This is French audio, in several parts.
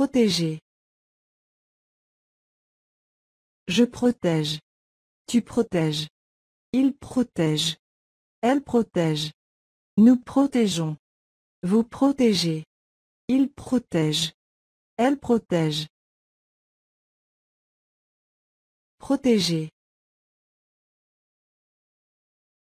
Protéger. Je protège. Tu protèges. Il protège. Elle protège. Nous protégeons. Vous protégez. Il protège. Elle protège. Protéger.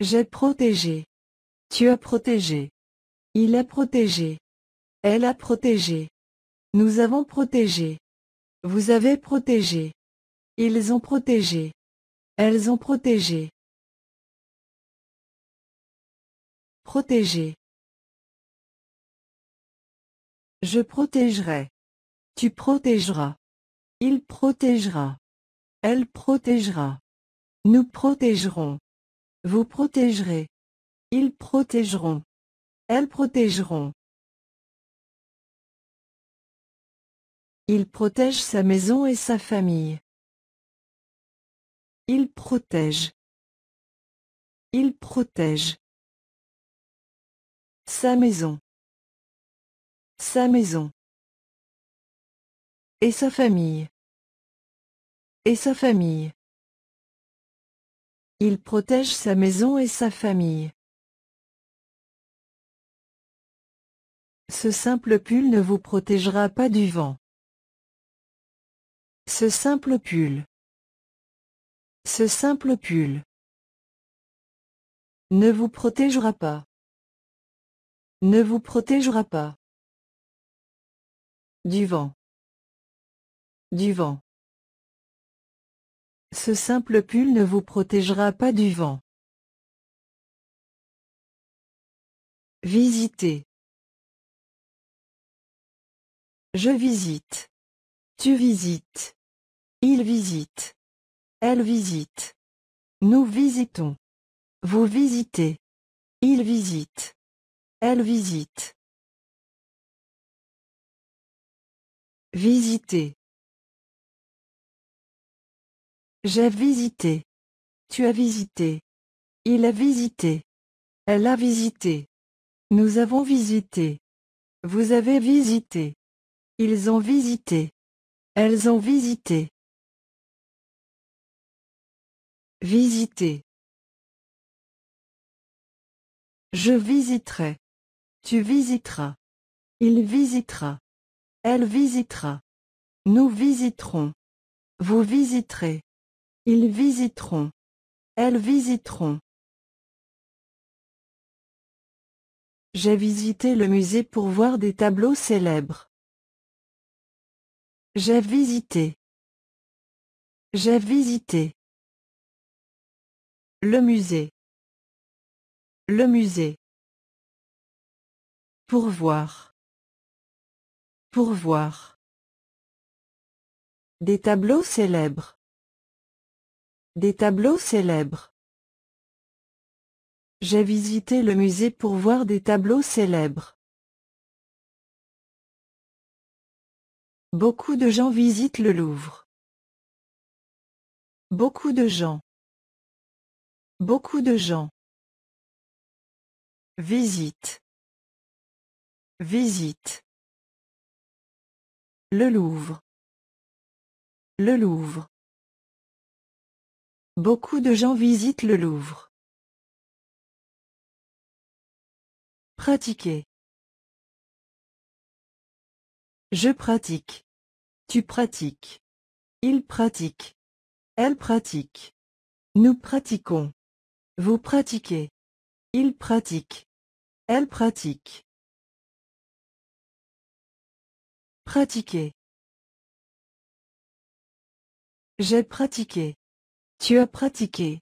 J'ai protégé. Tu as protégé. Il a protégé. Elle a protégé. Nous avons protégé. Vous avez protégé. Ils ont protégé. Elles ont protégé. Protéger. Je protégerai. Tu protégeras. Il protégera. Elle protégera. Nous protégerons. Vous protégerez. Ils protégeront. Elles protégeront. Il protège sa maison et sa famille. Il protège. Il protège. Sa maison. Sa maison. Et sa famille. Et sa famille. Il protège sa maison et sa famille. Ce simple pull ne vous protégera pas du vent. Ce simple pull. Ce simple pull ne vous protégera pas. Ne vous protégera pas. Du vent. Du vent. Ce simple pull ne vous protégera pas du vent. Visiter. Je visite. Tu visites. Il visite. Elle visite. Nous visitons. Vous visitez. Il visite. Elle visite. Visiter. J'ai visité. Tu as visité. Il a visité. Elle a visité. Nous avons visité. Vous avez visité. Ils ont visité. Elles ont visité. Visiter. Je visiterai. Tu visiteras. Il visitera. Elle visitera. Nous visiterons. Vous visiterez. Ils visiteront. Elles visiteront. J'ai visité le musée pour voir des tableaux célèbres. J'ai visité. J'ai visité. Le musée. Le musée. Pour voir. Pour voir. Des tableaux célèbres. Des tableaux célèbres. J'ai visité le musée pour voir des tableaux célèbres. Beaucoup de gens visitent le Louvre. Beaucoup de gens. Beaucoup de gens. Visite. Visite. Le Louvre. Le Louvre. Beaucoup de gens visitent le Louvre. Pratiquer. Je pratique. Tu pratiques. Il pratique. Elle pratique. Nous pratiquons. Vous pratiquez. Il pratique. Elle pratique. Pratiquer. J'ai pratiqué. Tu as pratiqué.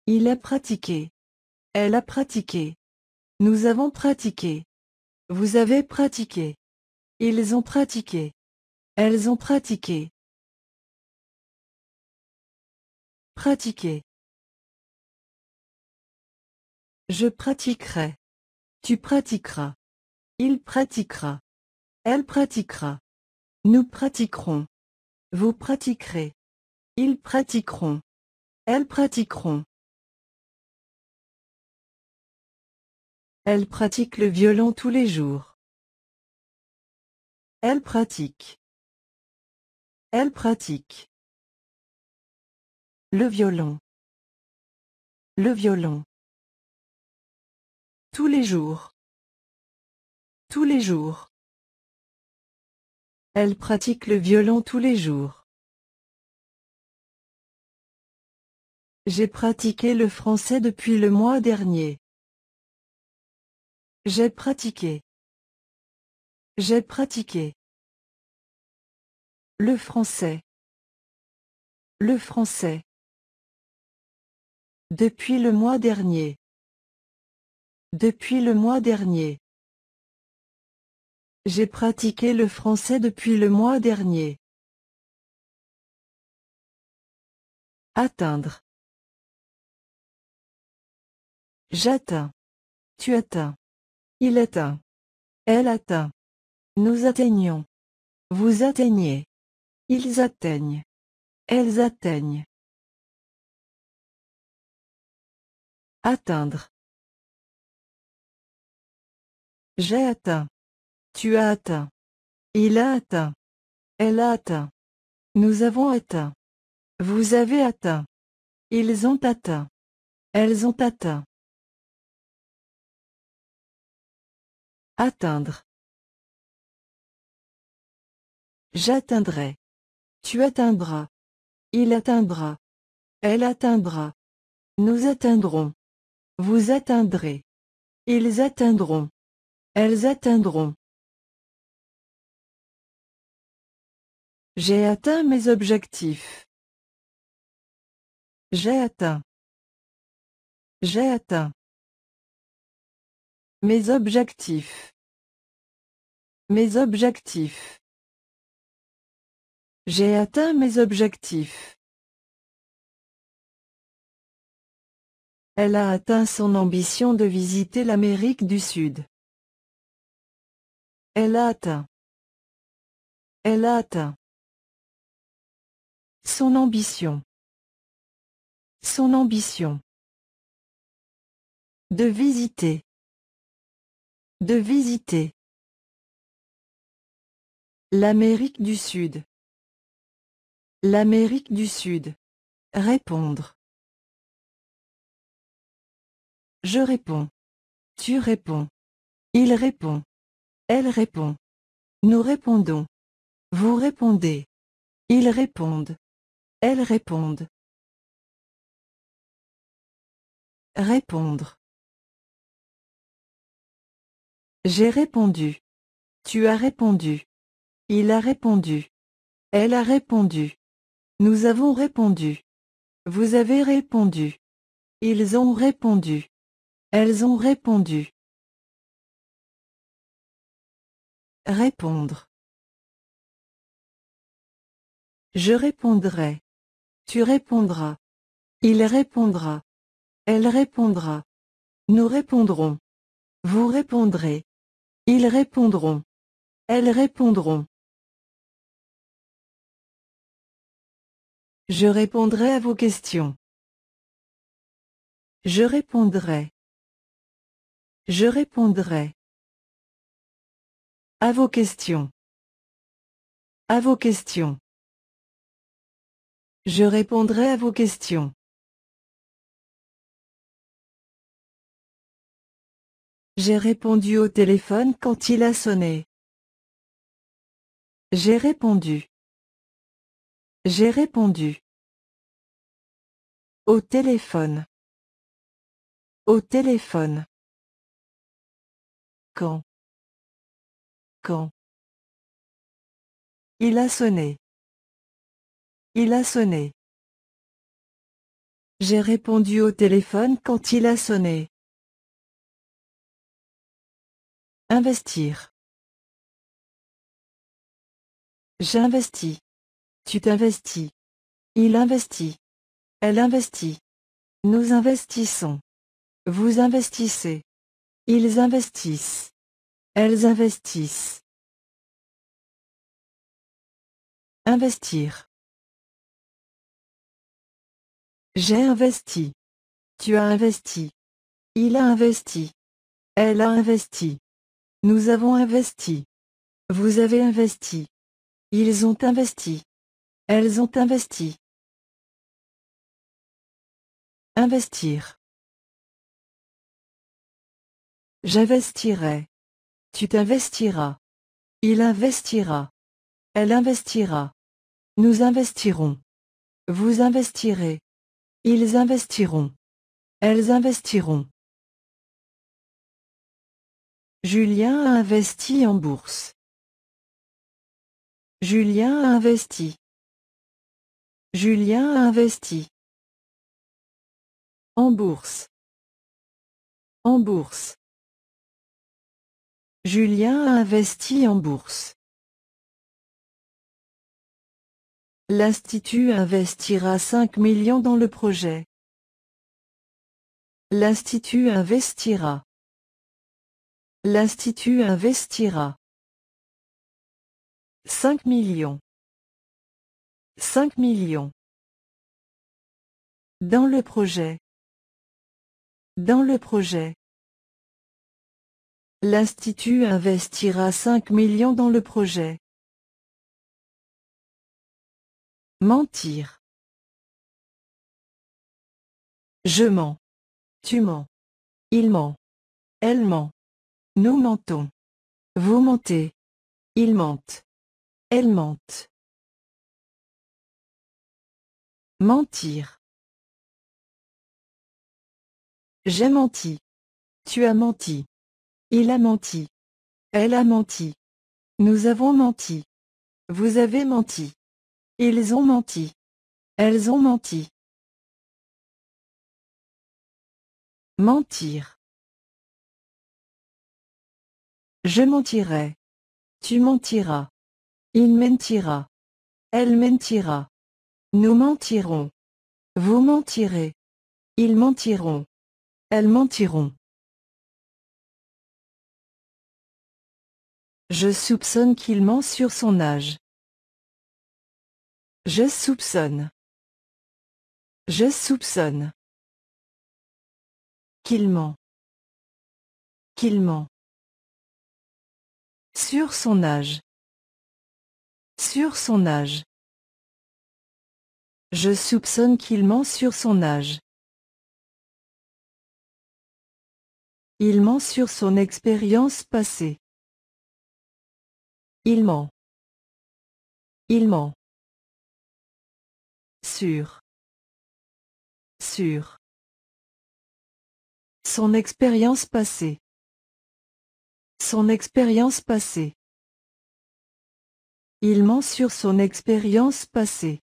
Il a pratiqué. Elle a pratiqué. Nous avons pratiqué. Vous avez pratiqué. Ils ont pratiqué. Elles ont pratiqué. Pratiquer. Je pratiquerai. Tu pratiqueras. Il pratiquera. Elle pratiquera. Nous pratiquerons. Vous pratiquerez. Ils pratiqueront. Elles pratiqueront. Elle pratique le violon tous les jours. Elle pratique. Elle pratique. Le violon. Le violon. Tous les jours. Tous les jours. Elle pratique le violon tous les jours. J'ai pratiqué le français depuis le mois dernier. J'ai pratiqué. J'ai pratiqué. Le français. Le français. Depuis le mois dernier. Depuis le mois dernier. J'ai pratiqué le français depuis le mois dernier. Atteindre. J'atteins. Tu atteins. Il atteint. Elle atteint. Nous atteignons. Vous atteignez. Ils atteignent. Elles atteignent. Atteindre. J'ai atteint. Tu as atteint. Il a atteint. Elle a atteint. Nous avons atteint. Vous avez atteint. Ils ont atteint. Elles ont atteint. Atteindre. J'atteindrai. Tu atteindras. Il atteindra. Elle atteindra. Nous atteindrons. Vous atteindrez. Ils atteindront. Elles atteindront. J'ai atteint mes objectifs. J'ai atteint. J'ai atteint. Mes objectifs. Mes objectifs. J'ai atteint mes objectifs. Elle a atteint son ambition de visiter l'Amérique du Sud. Elle a atteint. Elle a atteint. Son ambition. Son ambition. De visiter. De visiter. L'Amérique du Sud. L'Amérique du Sud. Répondre. Je réponds. Tu réponds. Il répond. Elle répond. Nous répondons. Vous répondez. Ils répondent. Elles répondent. Répondre. J'ai répondu. Tu as répondu. Il a répondu. Elle a répondu. Nous avons répondu. Vous avez répondu. Ils ont répondu. Elles ont répondu. Répondre. Je répondrai. Tu répondras. Il répondra. Elle répondra. Nous répondrons. Vous répondrez. Ils répondront. Elles répondront. Je répondrai à vos questions. Je répondrai. Je répondrai. À vos questions. À vos questions. Je répondrai à vos questions. J'ai répondu au téléphone quand il a sonné. J'ai répondu. J'ai répondu. Au téléphone. Au téléphone. Quand. Quand. Il a sonné. Il a sonné. J'ai répondu au téléphone quand il a sonné. Investir. J'investis. Tu t'investis. Il investit. Elle investit. Nous investissons. Vous investissez. Ils investissent. Elles investissent. Investir. J'ai investi. Tu as investi. Il a investi. Elle a investi. Nous avons investi. Vous avez investi. Ils ont investi. Elles ont investi. Investir. J'investirai. Tu t'investiras. Il investira. Elle investira. Nous investirons. Vous investirez. Ils investiront. Elles investiront. Julien a investi en bourse. Julien a investi. Julien a investi. En bourse. En bourse. Julien a investi en bourse. L'Institut investira 5 millions dans le projet. L'Institut investira. L'Institut investira. 5 millions. 5 millions. Dans le projet. Dans le projet. L'Institut investira 5 millions dans le projet. Mentir. Je mens. Tu mens. Il ment. Elle ment. Nous mentons. Vous mentez. Ils mentent. Elles mentent. Mentir. J'ai menti. Tu as menti. Il a menti. Elle a menti. Nous avons menti. Vous avez menti. Ils ont menti. Elles ont menti. Mentir. Je mentirai. Tu mentiras. Il mentira. Elle mentira. Nous mentirons. Vous mentirez. Ils mentiront. Elles mentiront. Je soupçonne qu'il ment sur son âge. Je soupçonne. Je soupçonne. Qu'il ment. Qu'il ment. Sur son âge. Sur son âge. Je soupçonne qu'il ment sur son âge. Il ment sur son expérience passée. Il ment. Il ment. Sur. Sur. Son expérience passée. Son expérience passée. Il ment sur son expérience passée.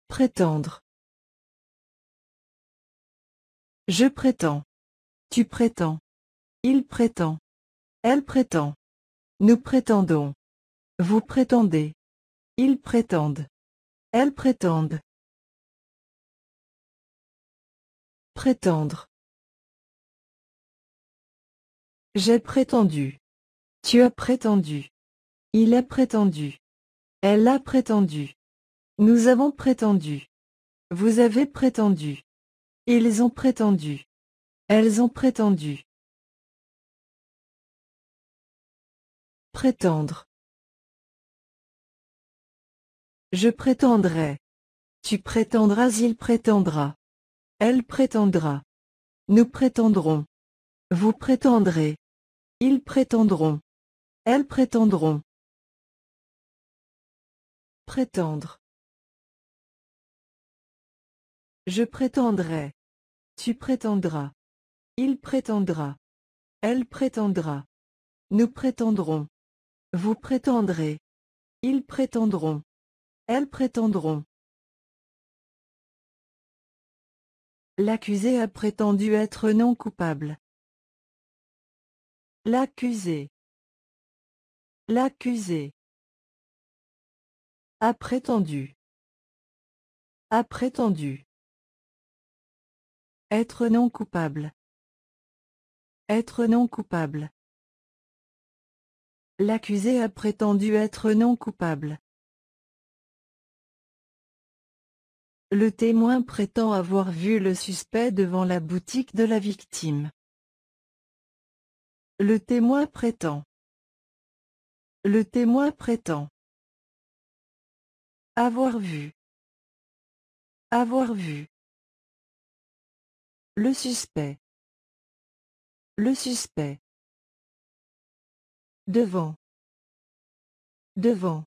Prétendre. Je prétends. Tu prétends. Il prétend. Elle prétend. Nous prétendons. Vous prétendez. Ils prétendent. Elles prétendent. Prétendre. J'ai prétendu. Tu as prétendu. Il a prétendu. Elle a prétendu. Nous avons prétendu. Vous avez prétendu. Ils ont prétendu. Elles ont prétendu. Prétendre. Je prétendrai. Tu prétendras, il prétendra. Elle prétendra. Nous prétendrons. Vous prétendrez. Ils prétendront. Elles prétendront. Prétendre. Je prétendrai. Tu prétendras. Il prétendra. Elle prétendra. Nous prétendrons. Vous prétendrez. Ils prétendront. Elles prétendront. L'accusé a prétendu être non coupable. L'accusé. L'accusé. A prétendu. A prétendu. Être non coupable. Être non coupable. L'accusé a prétendu être non coupable. Le témoin prétend avoir vu le suspect devant la boutique de la victime. Le témoin prétend. Le témoin prétend. Avoir vu. Avoir vu. Le suspect. Le suspect. Devant. Devant.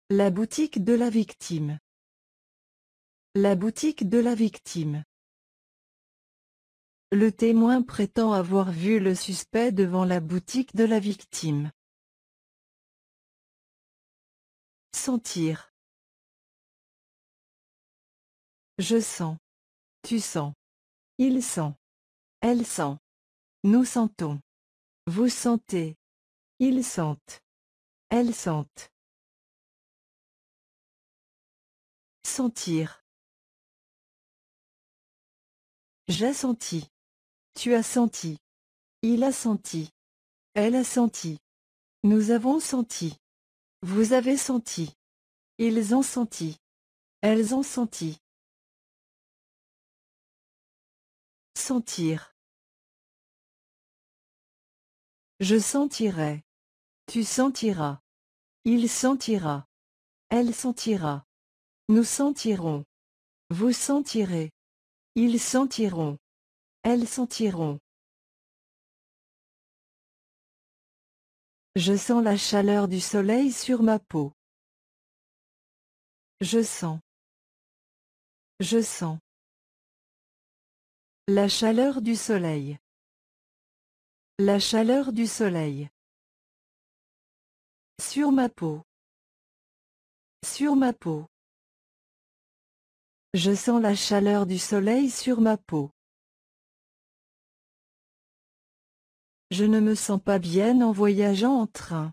La boutique de la victime. La boutique de la victime. Le témoin prétend avoir vu le suspect devant la boutique de la victime. Sentir. Je sens. Tu sens. Il sent. Elle sent. Nous sentons. Vous sentez. Ils sentent. Elles sentent. Sentir. J'ai senti. Tu as senti. Il a senti. Elle a senti. Nous avons senti. Vous avez senti. Ils ont senti. Elles ont senti. Sentir. Je sentirai. Tu sentiras. Il sentira. Elle sentira. Nous sentirons. Vous sentirez. Ils sentiront. Elles sentiront. Je sens la chaleur du soleil sur ma peau. Je sens. Je sens. La chaleur du soleil. La chaleur du soleil. Sur ma peau. Sur ma peau. Je sens la chaleur du soleil sur ma peau. Je ne me sens pas bien en voyageant en train.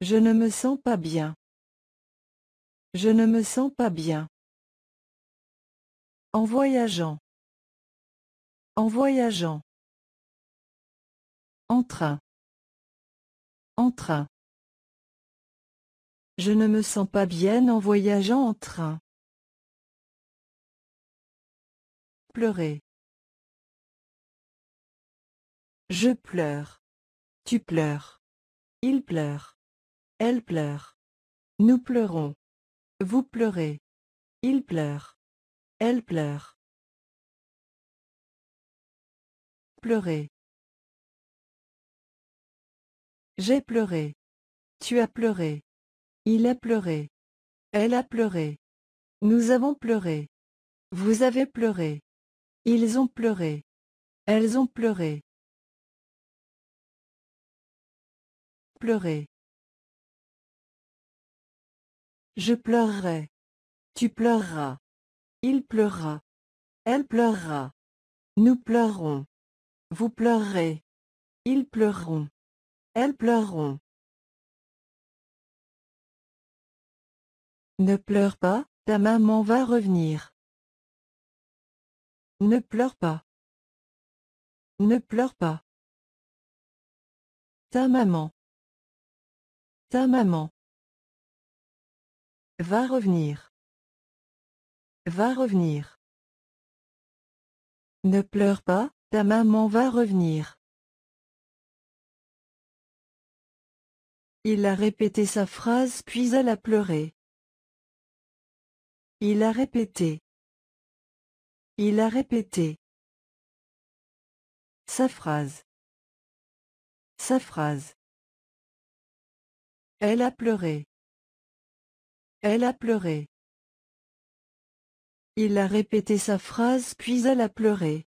Je ne me sens pas bien. Je ne me sens pas bien. En voyageant. En voyageant. En train. En train. Je ne me sens pas bien en voyageant en train. Pleurer. Je pleure. Tu pleures. Il pleure. Elle pleure. Nous pleurons. Vous pleurez. Il pleure. Elle pleure. Pleurer. J'ai pleuré. Tu as pleuré. Il a pleuré. Elle a pleuré. Nous avons pleuré. Vous avez pleuré. Ils ont pleuré. Elles ont pleuré. Pleurer. Je pleurerai. Tu pleureras. Il pleurera. Elle pleurera. Nous pleurerons. Vous pleurerez. Ils pleureront. Elles pleureront. Ne pleure pas, ta maman va revenir. Ne pleure pas. Ne pleure pas. Ta maman. Ta maman. Va revenir. Va revenir. Ne pleure pas, ta maman va revenir. Il a répété sa phrase puis elle a pleuré. Il a répété. Il a répété. Sa phrase. Sa phrase. Elle a pleuré. Elle a pleuré. Il a répété sa phrase puis elle a pleuré.